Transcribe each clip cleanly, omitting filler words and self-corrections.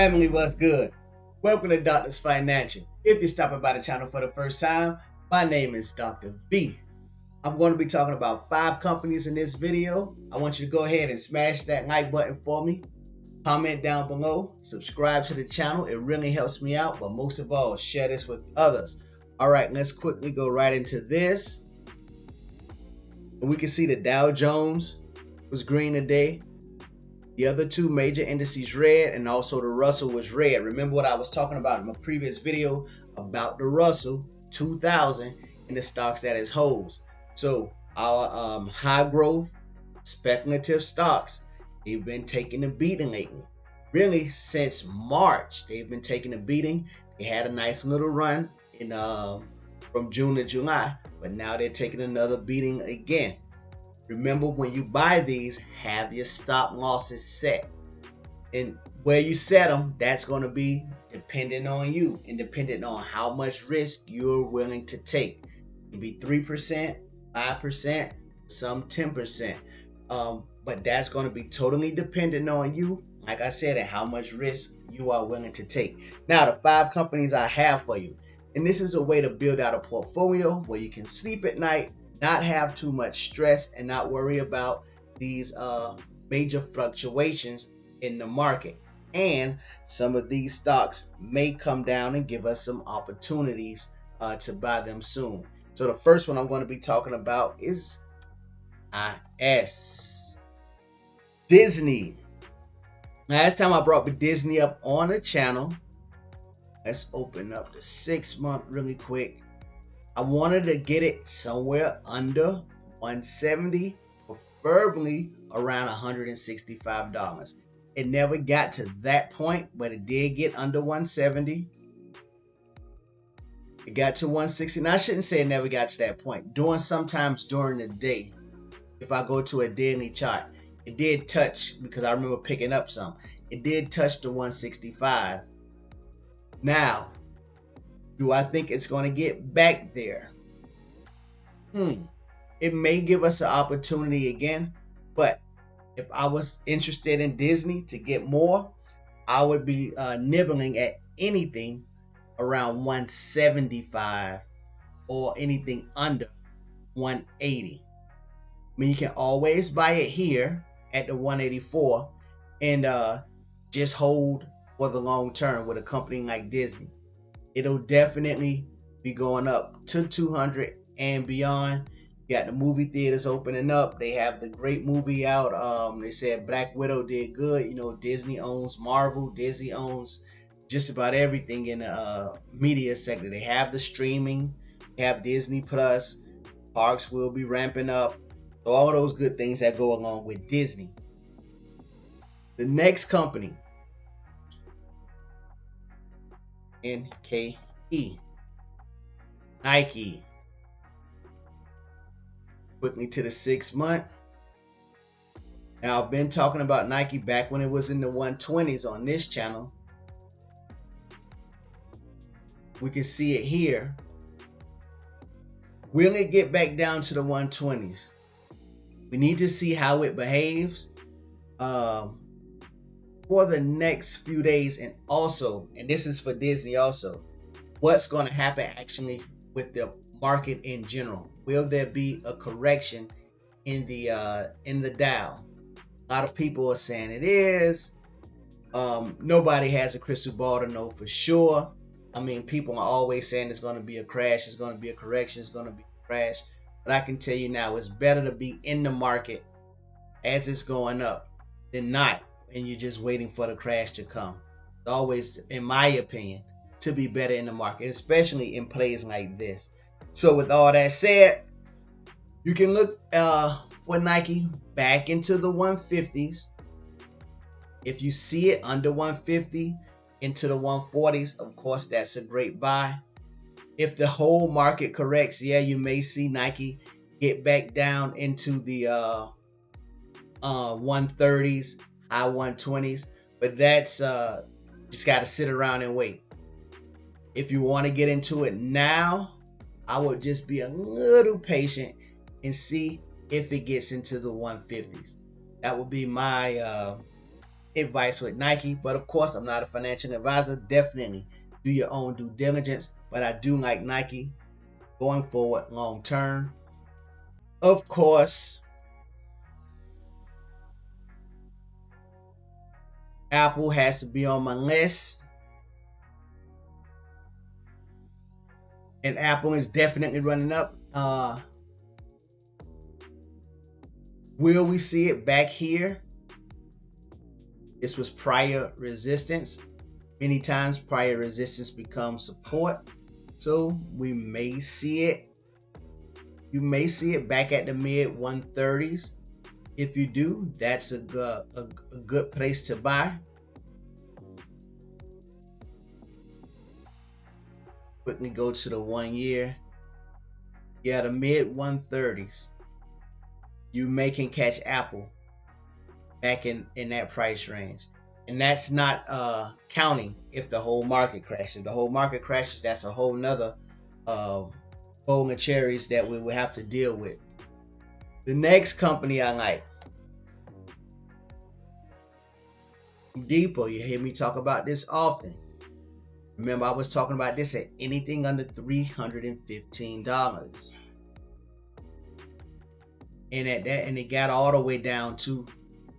Family, what's good? Welcome to Doctor's Financial. If you're stopping by the channel for the first time, my name is Dr. V. I'm going to be talking about 5 companies in this video. I want you to go ahead and smash that like button for me. Comment down below. Subscribe to the channel. It really helps me out. But most of all, share this with others. All right, let's quickly go right into this. We can see the Dow Jones was green today. The other 2 major indices red, and also the Russell was red. Remember what I was talking about in my previous video about the Russell 2000 and the stocks that it holds. So our high growth speculative stocks, they've been taking a beating lately. Really since March, they've been taking a beating. They had a nice little run in from June to July, but now they're taking another beating again. Remember, when you buy these, have your stop losses set. And where you set them, that's going to be dependent on you and dependent on how much risk you're willing to take. It can be 3%, 5%, some 10%. But that's going to be totally dependent on you, like I said, and how much risk you are willing to take. Now, the 5 companies I have for you. And this is a way to build out a portfolio where you can sleep at night, not have too much stress, and not worry about these major fluctuations in the market. And some of these stocks may come down and give us some opportunities to buy them soon. So the first one I'm going to be talking about is Disney. Last time I brought Disney up on the channel. Let's open up the 6-month really quick. I wanted to get it somewhere under 170, preferably around $165. It never got to that point, but it did get under 170. It got to 160. Now, I shouldn't say it never got to that point. Sometimes during the day, if I go to a daily chart, it did touch, because I remember picking up some. It did touch the 165. Now, do I think it's going to get back there? It may give us an opportunity again, but if I was interested in Disney to get more, I would be nibbling at anything around 175 or anything under 180. I mean, you can always buy it here at the 184 and just hold for the long term with a company like Disney. It'll definitely be going up to 200 and beyond. You got the movie theaters opening up. They have the great movie out. They said Black Widow did good. You know, Disney owns Marvel. Disney owns just about everything in the media sector. They have the streaming. They have Disney Plus. Parks will be ramping up. So all those good things that go along with Disney. The next company, NKE, Nike. Quickly to the 6-month. Now, I've been talking about Nike back when it was in the 120s on this channel. We can see it here. Will it get back down to the 120s? We need to see how it behaves for the next few days, and also, and this is for Disney also, what's going to happen actually with the market in general. Will there be a correction in the Dow? A lot of people are saying it is. Nobody has a crystal ball to know for sure. I mean, people are always saying it's going to be a crash, it's going to be a correction, it's going to be a crash. But I can tell you now, it's better to be in the market as it's going up than not, and you're just waiting for the crash to come. It's always, in my opinion, to be better in the market, especially in plays like this. So with all that said, you can look for Nike back into the 150s. If you see it under 150 into the 140s, of course, that's a great buy. If the whole market corrects, yeah, you may see Nike get back down into the 130s, high 120s, but that's just got to sit around and wait. If you want to get into it now, I would just be a little patient and see if it gets into the 150s. That would be my advice with Nike, but of course, I'm not a financial advisor. Definitely do your own due diligence, but I do like Nike going forward long term. Of course, Apple has to be on my list, and Apple is definitely running up. Will we see it back here? This was prior resistance. Many times prior resistance becomes support. So we may see it. You may see it back at the mid 130s. If you do, that's a good place to buy. Quickly go to the 1 year. Yeah, the mid 130s. You may can catch Apple back in that price range. And that's not counting if the whole market crashes. If the whole market crashes, that's a whole nother bowl of cherries that we will have to deal with. The next company I like, Depot. You hear me talk about this often. Remember, I was talking about this at anything under $315. And at that, and it got all the way down to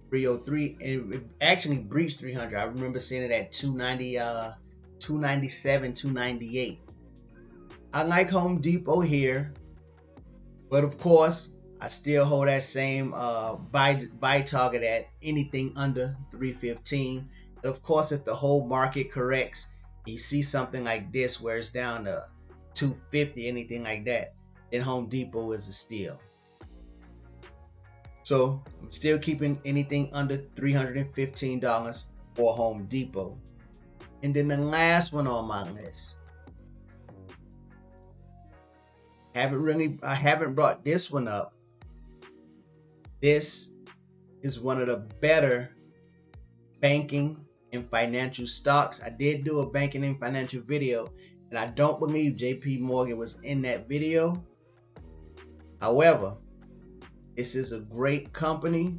303, and it actually breached 300. I remember seeing it at 290, 297, 298. I like Home Depot here, but of course, I still hold that same buy target at anything under 315. And of course, if the whole market corrects, you see something like this where it's down to 250, anything like that, then Home Depot is a steal. So I'm still keeping anything under $315 for Home Depot. And then the last one on my list, I haven't brought this one up. This is one of the better banking and financial stocks. I did do a banking and financial video, and I don't believe JP Morgan was in that video. However, this is a great company.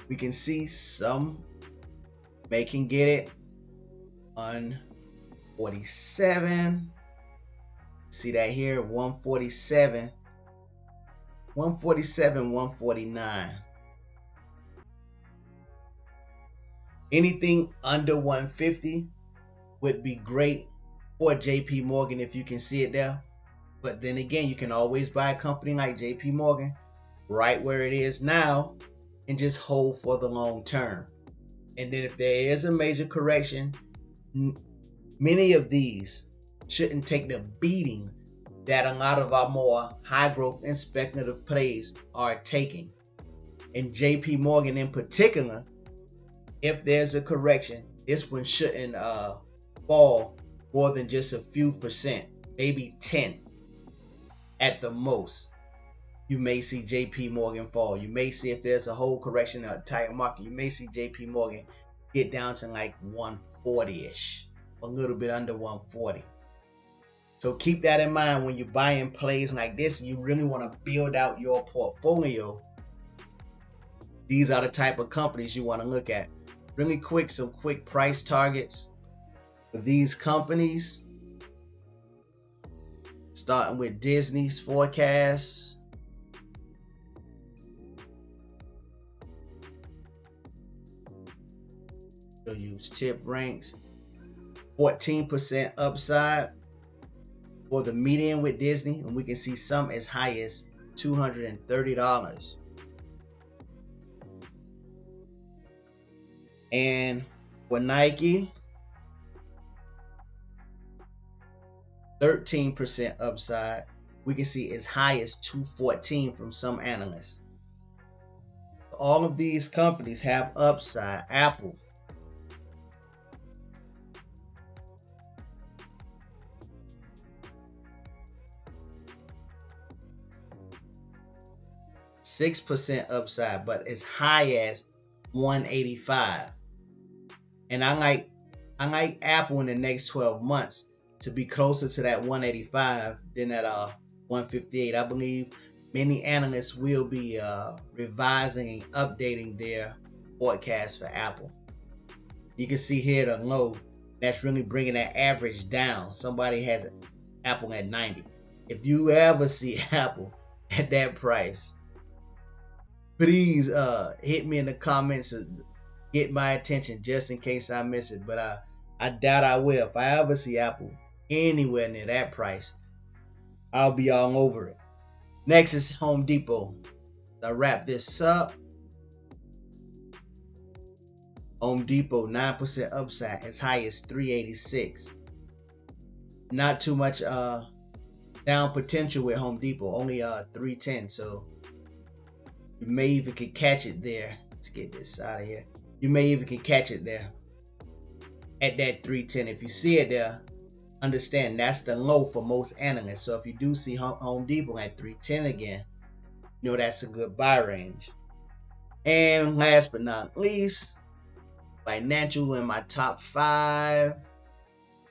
We can see some may can get it on 47. See that here, 147, 149. Anything under 150 would be great for JP Morgan if you can see it there. But then again, you can always buy a company like JP Morgan right where it is now and just hold for the long term. And then if there is a major correction, many of these shouldn't take the beating that a lot of our more high growth and speculative plays are taking. And JP Morgan in particular, if there's a correction, this one shouldn't fall more than just a few percent, maybe 10 at the most. You may see JP Morgan fall. You may see, if there's a whole correction in the entire market, you may see JP Morgan get down to like 140-ish, a little bit under 140. So keep that in mind when you're buying plays like this. You really want to build out your portfolio. These are the type of companies you want to look at. Really quick, some quick price targets for these companies. Starting with Disney's forecast. We'll use tip ranks. 14% upside for the median with Disney, and we can see some as high as $230. And for Nike, 13% upside. We can see as high as $214 from some analysts. All of these companies have upside. Apple, $6 upside, but as high as $185. And I like Apple in the next 12 months to be closer to that 185 than that 158. I believe many analysts will be revising and updating their forecast for Apple. You can see here the low. That's really bringing that average down. Somebody has Apple at 90. If you ever see Apple at that price, please hit me in the comments and get my attention just in case I miss it. But I doubt I will. If I ever see Apple anywhere near that price, I'll be all over it. Next is Home Depot. I wrap this up. Home Depot 9% upside, as high as 386. Not too much down potential with Home Depot, only 310. So you may even can catch it there. Let's get this out of here. You may even can catch it there at that 310. If you see it there, understand that's the low for most analysts. So if you do see Home Depot at 310 again, you know that's a good buy range. And last but not least, financial in my top 5. I'm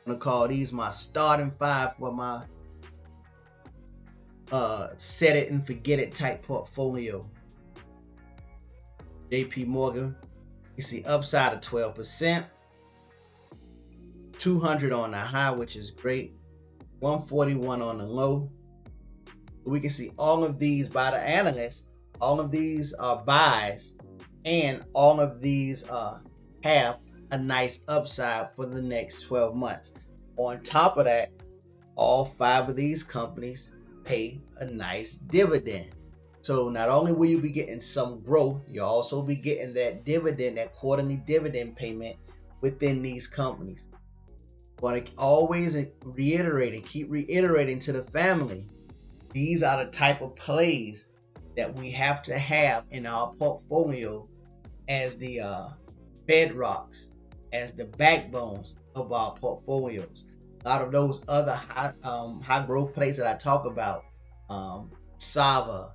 gonna call these my starting 5 for my set it and forget it type portfolio. JP Morgan, you see upside of 12%, 200 on the high, which is great, 141 on the low. We can see all of these by the analysts. All of these are buys, and all of these have a nice upside for the next 12 months. On top of that, all 5 of these companies pay a nice dividend. So not only will you be getting some growth, you'll also be getting that dividend, that quarterly dividend payment within these companies. But always reiterate and keep reiterating to the family, these are the type of plays that we have to have in our portfolio as the bedrocks, as the backbones of our portfolios. A lot of those other high growth plays that I talk about, Sava,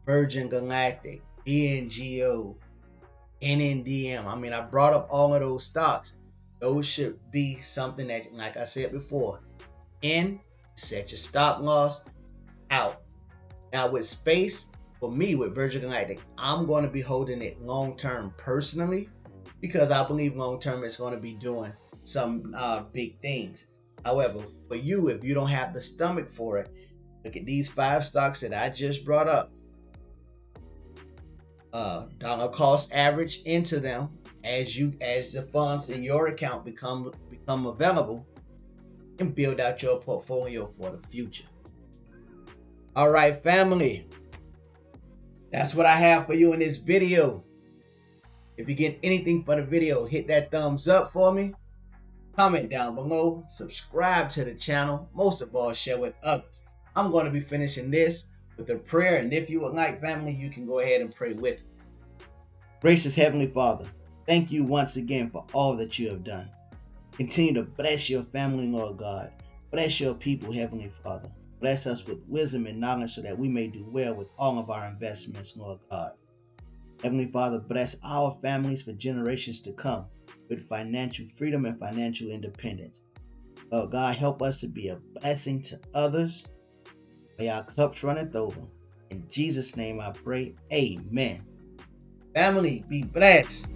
Virgin Galactic, BNGO, NNDM. I mean, I brought up all of those stocks. Those should be something that, like I said before, set your stop loss, out. Now with space, for me with Virgin Galactic, I'm going to be holding it long term personally, because I believe long term it's going to be doing some big things. However, for you, if you don't have the stomach for it, look at these 5 stocks that I just brought up. Dollar cost average into them as the funds in your account become available, and build out your portfolio for the future. All right, family, that's what I have for you in this video. If you get anything for the video, hit that thumbs up for me, comment down below, subscribe to the channel, most of all share with others. I'm going to be finishing this with a prayer, and if you would like, family, you can go ahead and pray with me. Gracious Heavenly Father, thank you once again for all that you have done. Continue to bless your family, Lord God. Bless your people, Heavenly Father. Bless us with wisdom and knowledge so that we may do well with all of our investments, Lord God. Heavenly Father, bless our families for generations to come with financial freedom and financial independence. Lord God, help us to be a blessing to others. May our cups runneth over. In Jesus' name I pray, amen. Family, be blessed.